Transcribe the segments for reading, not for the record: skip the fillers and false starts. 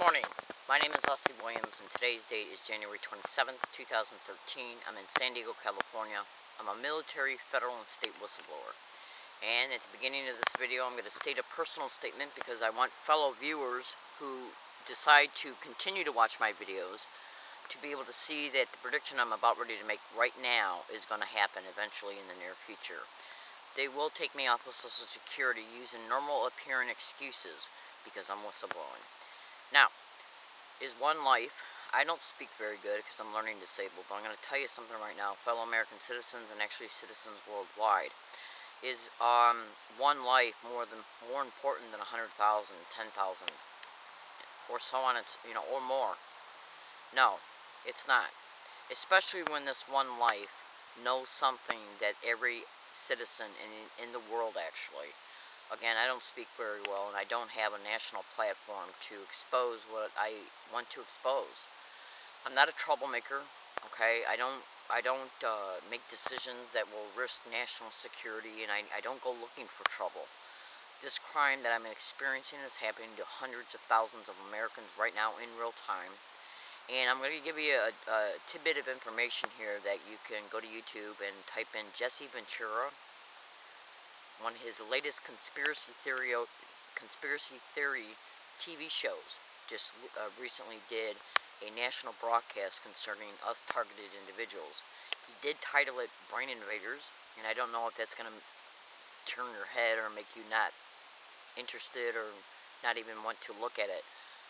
morning. My name is Leslie Williams, and today's date is January 27th, 2013. I'm in San Diego, California. I'm a military, federal, and state whistleblower. And at the beginning of this video, I'm going to state a personal statement because I want fellow viewers who decide to continue to watch my videos to be able to see that the prediction I'm about ready to make right now is going to happen eventually in the near future. They will take me off of Social Security using normal appearing excuses because I'm whistleblowing. Now, is one life. I don't speak very good because I'm learning disabled, but I'm going to tell you something right now, fellow American citizens and actually citizens worldwide. Is one life more important than 100,000, 10,000, or so on? It's or more. No, it's not. Especially when this one life knows something that every citizen in the world actually. Again, I don't speak very well, and I don't have a national platform to expose what I want to expose. I'm not a troublemaker, okay? I don't make decisions that will risk national security, and I don't go looking for trouble. This crime that I'm experiencing is happening to hundreds of thousands of Americans right now in real time. And I'm going to give you a tidbit of information here that you can go to YouTube and type in Jesse Ventura. One of his latest conspiracy theory TV shows just recently did a national broadcast concerning us targeted individuals. He did title it Brain Invaders, and I don't know if that's going to turn your head or make you not interested or not even want to look at it.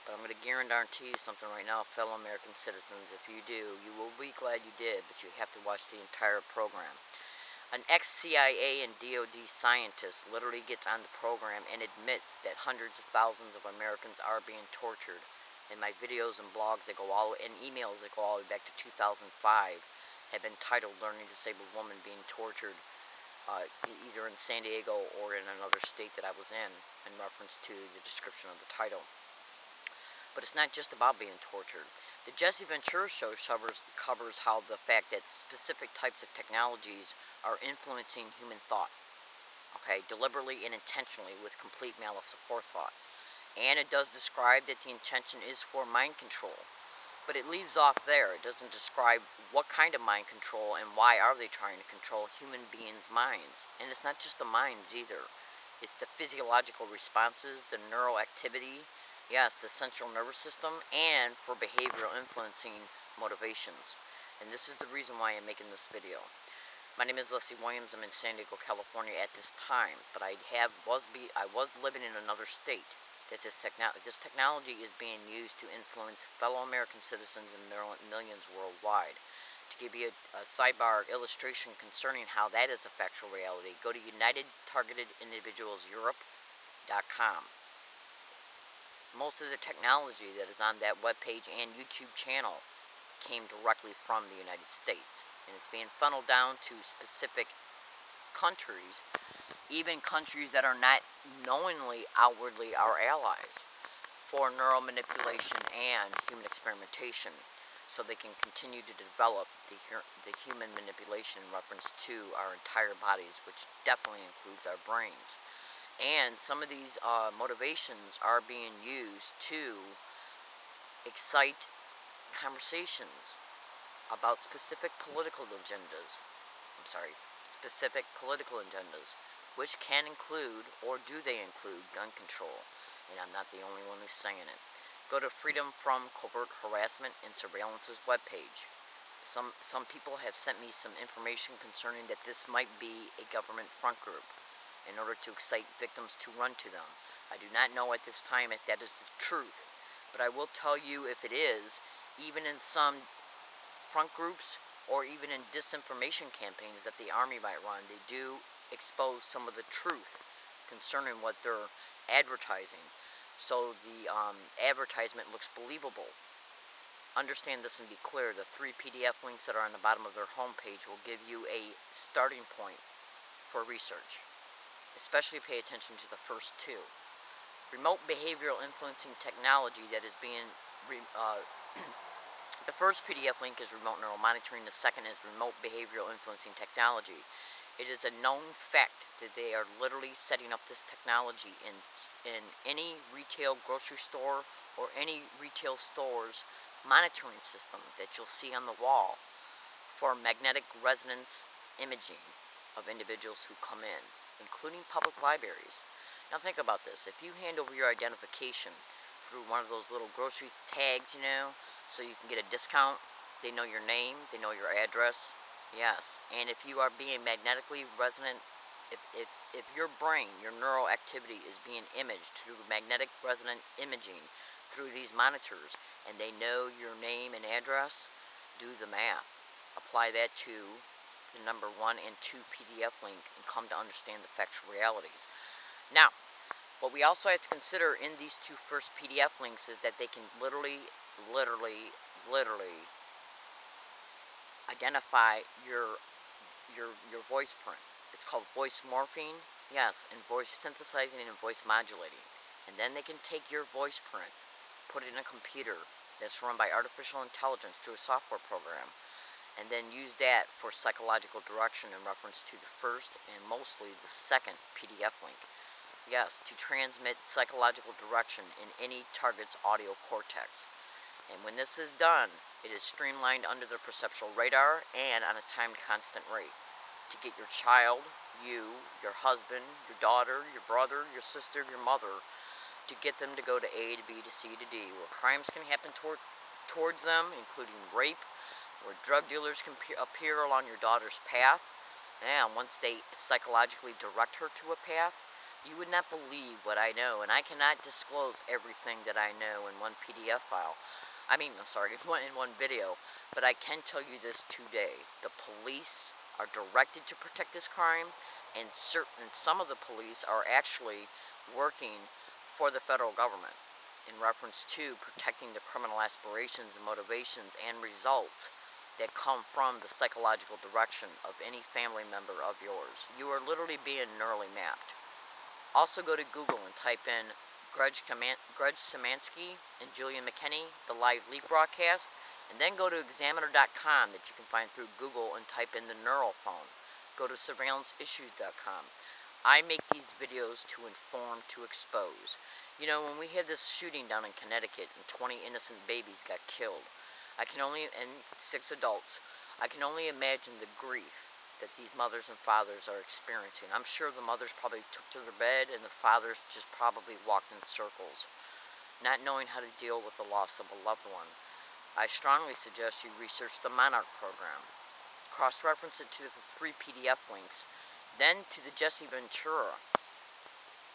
But I'm going to guarantee you something right now, fellow American citizens. If you do, you will be glad you did, but you have to watch the entire program. An ex-CIA and DOD scientist literally gets on the program and admits that hundreds of thousands of Americans are being tortured. And my videos and blogs that go and emails that go all the way back to 2005 have been titled Learning Disabled Woman Being Tortured, either in San Diego or in another state that I was in reference to the description of the title. But it's not just about being tortured. The Jesse Ventura show covers how the fact that specific types of technologies are influencing human thought, okay, deliberately and intentionally with complete malice of forethought. And it does describe that the intention is for mind control, but it leaves off there. It doesn't describe what kind of mind control and why are they trying to control human beings' minds. And it's not just the minds either. It's the physiological responses, the neural activity, yes, the central nervous system, and for behavioral influencing motivations. And this is the reason why I'm making this video. My name is Leslie Williams. I'm in San Diego, California at this time, but I was living in another state. That this technology is being used to influence fellow American citizens and millions worldwide. To give you a sidebar illustration concerning how that is a factual reality, go to UnitedTargetedIndividualsEurope.com. Most of the technology that is on that webpage and YouTube channel came directly from the United States. And it's being funneled down to specific countries, even countries that are not knowingly, outwardly our allies, for neural manipulation and human experimentation, so they can continue to develop the human manipulation in reference to our entire bodies, which definitely includes our brains. And some of these motivations are being used to excite conversations about specific political agendas, which can include, or do they include, gun control. And I'm not the only one who's saying it. Go to Freedom from Covert Harassment and Survallance's webpage. Some people have sent me some information concerning that this might be a government front group in order to excite victims to run to them. I do not know at this time if that is the truth, but I will tell you if it is, even in some front groups or even in disinformation campaigns that the Army might run, they do expose some of the truth concerning what they're advertising, so the advertisement looks believable. Understand this and be clear. The 3 PDF links that are on the bottom of their homepage will give you a starting point for research. Especially pay attention to the first 2. Remote behavioral influencing technology that is being the first PDF link is remote neural monitoring. The second is remote behavioral influencing technology. It is a known fact that they are literally setting up this technology in any retail grocery store or any retail store's monitoring system that you'll see on the wall for magnetic resonance imaging of individuals who come in, including public libraries. Now think about this. If you hand over your identification through one of those little grocery tags, so you can get a discount, they know your name, they know your address. Yes, and if you are being magnetically resonant, if your brain, your neural activity is being imaged through magnetic resonant imaging through these monitors, and they know your name and address, do the math. Apply that to the number 1 and 2 PDF link and come to understand the factual realities. Now, what we also have to consider in these two first PDF links is that they can literally identify your voice print. It's called voice morphing, yes, and voice synthesizing and voice modulating. And then they can take your voice print, put it in a computer that's run by artificial intelligence through a software program, and then use that for psychological direction in reference to the first and mostly the second PDF link. Yes, to transmit psychological direction in any target's audio cortex. And when this is done, it is streamlined under the perceptual radar and on a timed constant rate to get your child, you, your husband, your daughter, your brother, your sister, your mother, to get them to go to A to B to C to D, where crimes can happen towards them, including rape, where drug dealers can appear along your daughter's path. And once they psychologically direct her to a path, you would not believe what I know, and I cannot disclose everything that I know in one PDF file. In one video, but I can tell you this today. The police are directed to protect this crime, and some of the police are actually working for the federal government in reference to protecting the criminal aspirations and motivations and results that come from the psychological direction of any family member of yours. You are literally being neurally mapped. Also go to Google and type in Grudge Szymanski and Julian McKinney, the live leak broadcast, and then go to examiner.com that you can find through Google and type in the neural phone. Go to survallanceissues.com. I make these videos to inform, to expose. When we had this shooting down in Connecticut and 20 innocent babies got killed, and 6 adults, I can only imagine the grief that these mothers and fathers are experiencing. I'm sure the mothers probably took to their bed and the fathers just probably walked in circles, not knowing how to deal with the loss of a loved one. I strongly suggest you research the Monarch program, cross-reference it to the 3 PDF links, then to the Jesse Ventura,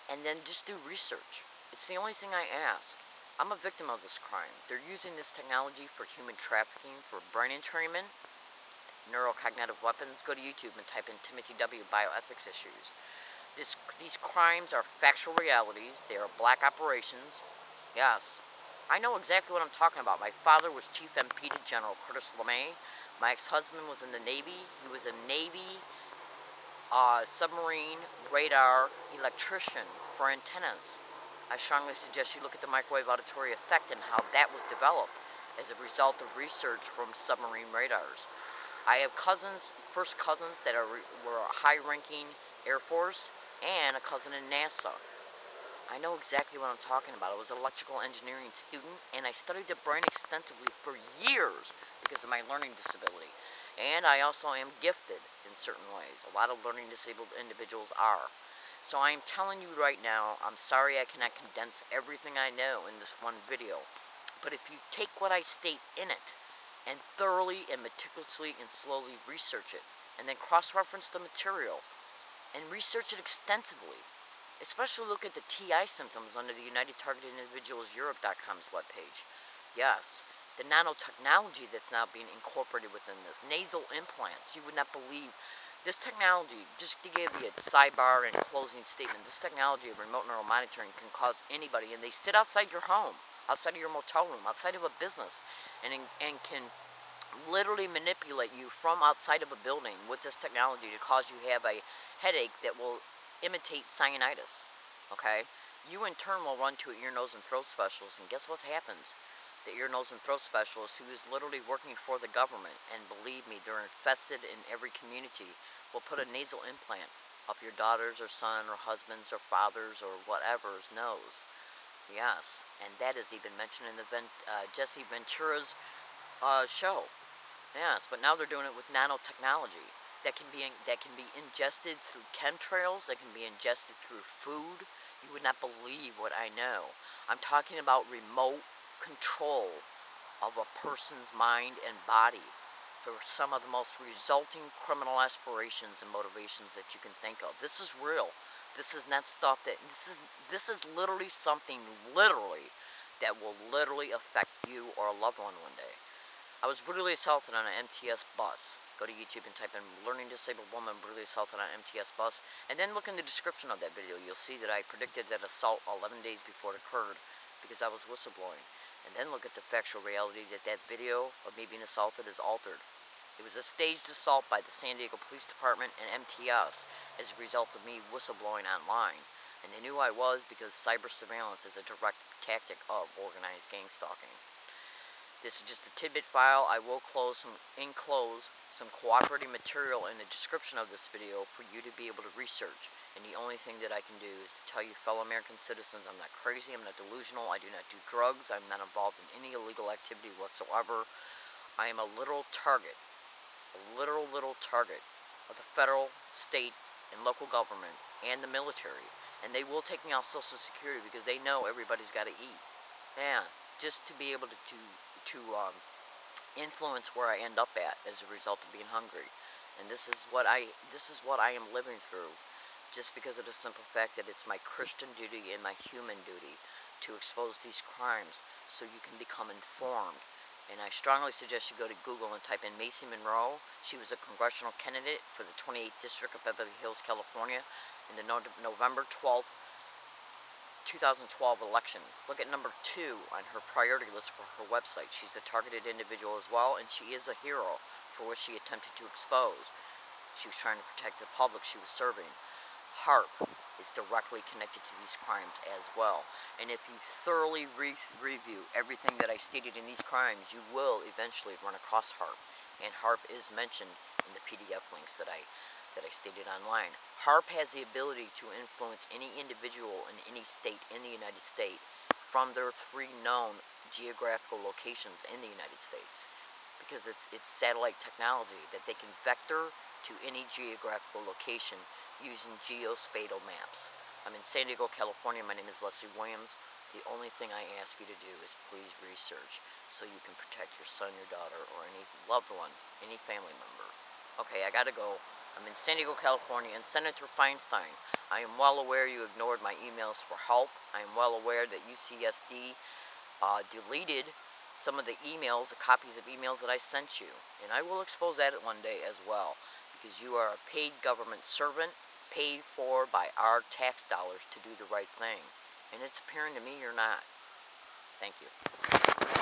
and then just do research. It's the only thing I ask. I'm a victim of this crime. They're using this technology for human trafficking, for brain entrainment, neurocognitive weapons. Go to YouTube and type in Timothy W. Bioethics issues. These crimes are factual realities. They are black operations. Yes, I know exactly what I'm talking about. My father was Chief MP to General Curtis LeMay. My ex-husband was in the Navy. He was a Navy submarine radar electrician for antennas. I strongly suggest you look at the microwave auditory effect and how that was developed as a result of research from submarine radars. I have first cousins that were high-ranking Air Force, and a cousin in NASA. I know exactly what I'm talking about. I was an electrical engineering student, and I studied the brain extensively for years because of my learning disability. And I also am gifted in certain ways. A lot of learning disabled individuals are. So I am telling you right now, I'm sorry I cannot condense everything I know in this one video. But if you take what I state in it, and thoroughly and meticulously and slowly research it, and then cross-reference the material, and research it extensively, especially look at the TI symptoms under the United Targeted Individuals Europe.com's webpage. Yes, the nanotechnology that's now being incorporated within this, nasal implants, you would not believe. This technology, just to give you a sidebar and closing statement, this technology of remote neural monitoring can cause anybody, and they sit outside your home, outside of your motel room, outside of a business, and can literally manipulate you from outside of a building with this technology to cause you have a headache that will imitate cyanitis. Okay? You in turn will run to an ear, nose, and throat specialist, and guess what happens? The ear, nose, and throat specialist, who is literally working for the government, and believe me, they're infested in every community, will put a nasal implant up your daughter's or son or husband's or father's or whatever's nose. Yes, and that is even mentioned in the Jesse Ventura's show. Yes, but now they're doing it with nanotechnology that can be ingested through chemtrails, that can be ingested through food. You would not believe what I know. I'm talking about remote control of a person's mind and body for some of the most resulting criminal aspirations and motivations that you can think of. This is real. This is not stuff that this is literally something that will literally affect you or a loved one day. I was brutally assaulted on an MTS bus. Go to YouTube and type in learning disabled woman brutally assaulted on an MTS bus, and then look in the description of that video. You'll see that I predicted that assault 11 days before it occurred because I was whistleblowing. And then look at the factual reality that that video of me being assaulted is altered. It was a staged assault by the San Diego Police Department and MTS as a result of me whistleblowing online. And they knew I was because cyber surveillance is a direct tactic of organized gang stalking. This is just a tidbit file. I will enclose some cooperating material in the description of this video for you to be able to research. And the only thing that I can do is to tell you, fellow American citizens, I'm not crazy, I'm not delusional, I do not do drugs, I'm not involved in any illegal activity whatsoever. I am a literal target of the federal, state, and local government and the military. And they will take me off Social Security because they know everybody's got to eat. Yeah, just to be able to influence where I end up at as a result of being hungry. And this is what I am living through, just because of the simple fact that it's my Christian duty and my human duty to expose these crimes so you can become informed. And I strongly suggest you go to Google and type in Macy Monroe. She was a congressional candidate for the 28th District of Beverly Hills, California in the November 12th 2012 election. Look at number 2 on her priority list for her website. She's a targeted individual as well, and she is a hero for what she attempted to expose. She was trying to protect the public she was serving. HARP is directly connected to these crimes as well. And if you thoroughly review everything that I stated in these crimes, you will eventually run across HARP. And HARP is mentioned in the PDF links that I stated online. HARP has the ability to influence any individual in any state in the United States from their 3 known geographical locations in the United States, because it's satellite technology that they can vector to any geographical location using geospatial maps. I'm in San Diego, California. My name is Leslie Williams. The only thing I ask you to do is please research so you can protect your son, your daughter, or any loved one, any family member. Okay, I gotta go. I'm in San Diego, California, and Senator Feinstein, I am well aware you ignored my emails for help. I am well aware that UCSD deleted some of the emails, the copies of emails that I sent you. And I will expose that one day as well, because you are a paid government servant, paid for by our tax dollars to do the right thing. And it's appearing to me you're not. Thank you.